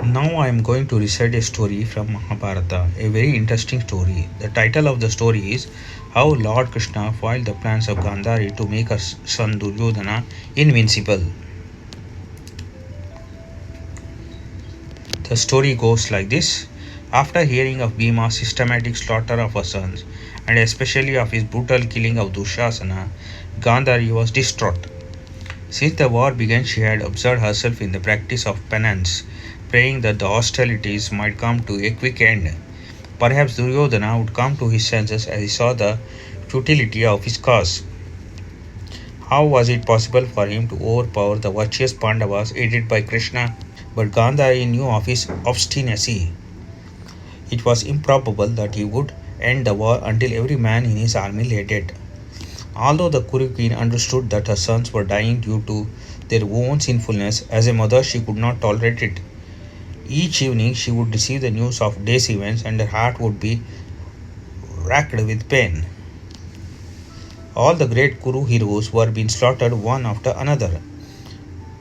Now I am going to recite a story from Mahabharata, a very interesting story. The title of the story is How Lord Krishna foiled the plans of Gandhari to make her son Duryodhana invincible. The story goes like this. After hearing of Bhima's systematic slaughter of her sons, and especially of his brutal killing of Dushasana, Gandhari was distraught. Since the war began, she had observed herself in the practice of penance, praying that the hostilities might come to a quick end. Perhaps Duryodhana would come to his senses as he saw the futility of his cause. How was it possible for him to overpower the virtuous Pandavas aided by Krishna? But Gandhari knew of his obstinacy. It was improbable that he would end the war until every man in his army lay dead. Although the Kuru queen understood that her sons were dying due to their own sinfulness, as a mother she could not tolerate it. Each evening she would receive the news of day's events and her heart would be racked with pain. All the great Kuru heroes were being slaughtered one after another.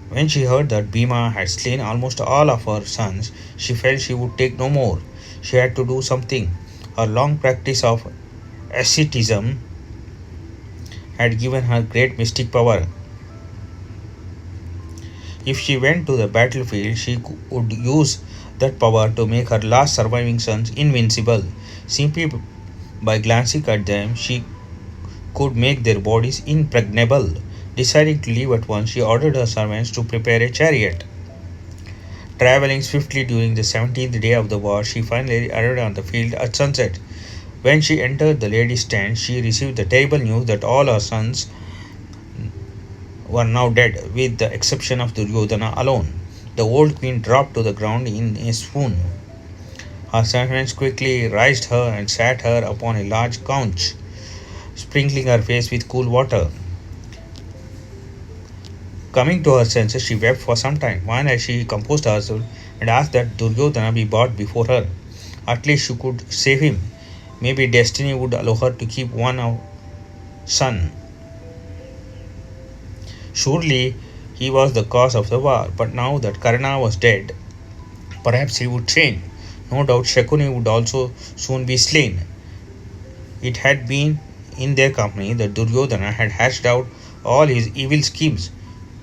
When she heard that Bhima had slain almost all of her sons, she felt she would take no more. She had to do something. Her long practice of asceticism had given her great mystic power. If she went to the battlefield, she would use that power to make her last surviving sons invincible. Simply by glancing at them, she could make their bodies impregnable. Deciding to leave at once, she ordered her servants to prepare a chariot. Traveling swiftly during the 17th day of the war, she finally arrived on the field at sunset. When she entered the lady's tent, she received the terrible news that all her sons were now dead, with the exception of Duryodhana alone. The old queen dropped to the ground in a swoon. Her servants quickly raised her and sat her upon a large couch, sprinkling her face with cool water. Coming to her senses, she wept for some time. Finally, she composed herself and asked that Duryodhana be brought before her. At least she could save him. Maybe destiny would allow her to keep one son. Surely he was the cause of the war, but now that Karna was dead, perhaps he would change. No doubt Shakuni would also soon be slain. It had been in their company that Duryodhana had hatched out all his evil schemes.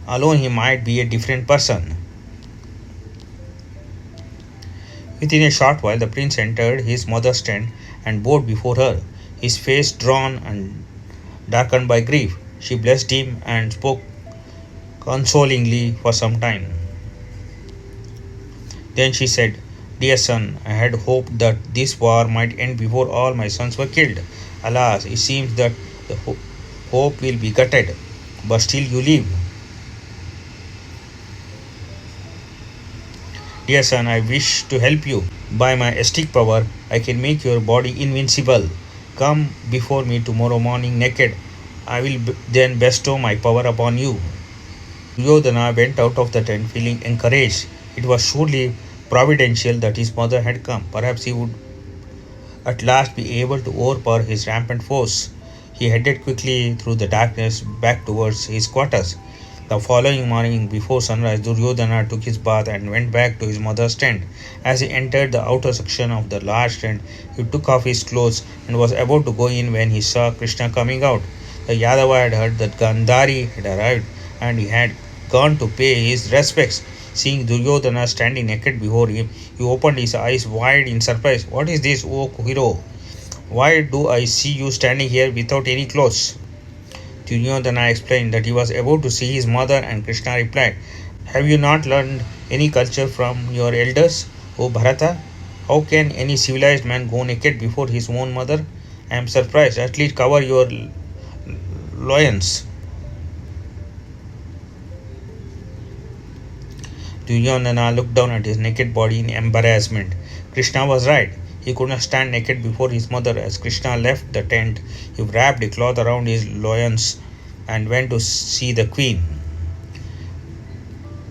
Alone he might be a different person. Within a short while the prince entered his mother's tent and bowed before her, his face drawn and darkened by grief. She blessed him and spoke consolingly for some time. Then she said, Dear son, I had hoped that this war might end before all my sons were killed. Alas, it seems that the hope will be gutted, but still you live. Dear son, I wish to help you. By my ascetic power, I can make your body invincible. Come before me tomorrow morning naked. I will then bestow my power upon you. Duryodhana went out of the tent feeling encouraged. It was surely providential that his mother had come. Perhaps he would at last be able to overpower his rampant force. He headed quickly through the darkness back towards his quarters. The following morning, before sunrise, Duryodhana took his bath and went back to his mother's tent. As he entered the outer section of the large tent, he took off his clothes and was about to go in when he saw Krishna coming out. The Yadava had heard that Gandhari had arrived and he had gone to pay his respects. Seeing Duryodhana standing naked before him, he opened his eyes wide in surprise. What is this, O hero? Why do I see you standing here without any clothes? Duryodhana explained that he was about to see his mother, and Krishna replied, Have you not learned any culture from your elders, O Bharata? How can any civilized man go naked before his own mother? I am surprised. At least cover your loins. Duryodhana looked down at his naked body in embarrassment. Krishna was right. He could not stand naked before his mother. As Krishna left the tent, he wrapped a cloth around his loins and went to see the queen.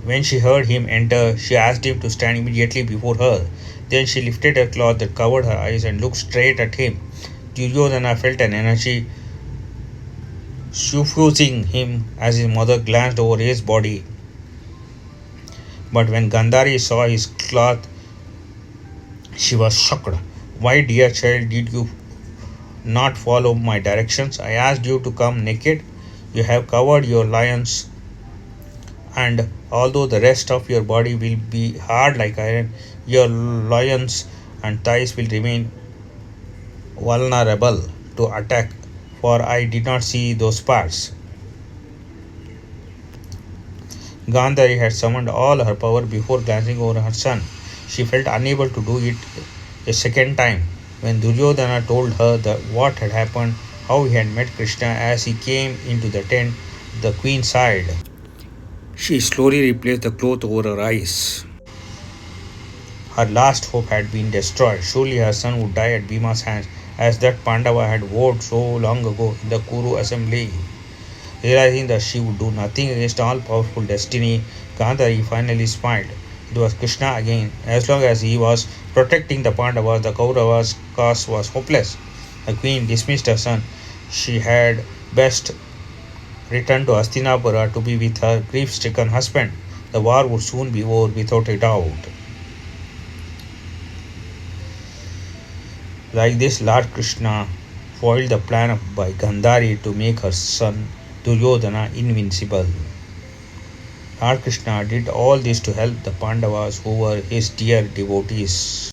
When she heard him enter, she asked him to stand immediately before her. Then she lifted a cloth that covered her eyes and looked straight at him. Duryodhana felt an energy suffusing him as his mother glanced over his body. But when Gandhari saw his cloth, she was shocked. Why, dear child, did you not follow my directions? I asked you to come naked. You have covered your lions, and although the rest of your body will be hard like iron, your loins and thighs will remain vulnerable to attack, for I did not see those parts. Gandhari had summoned all her power before glancing over her son. She felt unable to do it a second time. When Duryodhana told her what had happened, how he had met Krishna as he came into the tent, the queen sighed. She slowly replaced the cloth over her eyes. Her last hope had been destroyed. Surely her son would die at Bhima's hands, as that Pandava had vowed so long ago in the Kuru assembly. Realizing that she would do nothing against all powerful destiny, Gandhari finally smiled. It was Krishna again. As long as he was protecting the Pandavas, the Kauravas' cause was hopeless. The queen dismissed her son. She had best return to Hastinapura to be with her grief stricken husband. The war would soon be over without a doubt. Like this, Lord Krishna foiled the plan by Gandhari to make her son Duryodhana invincible. Lord Krishna did all this to help the Pandavas who were his dear devotees.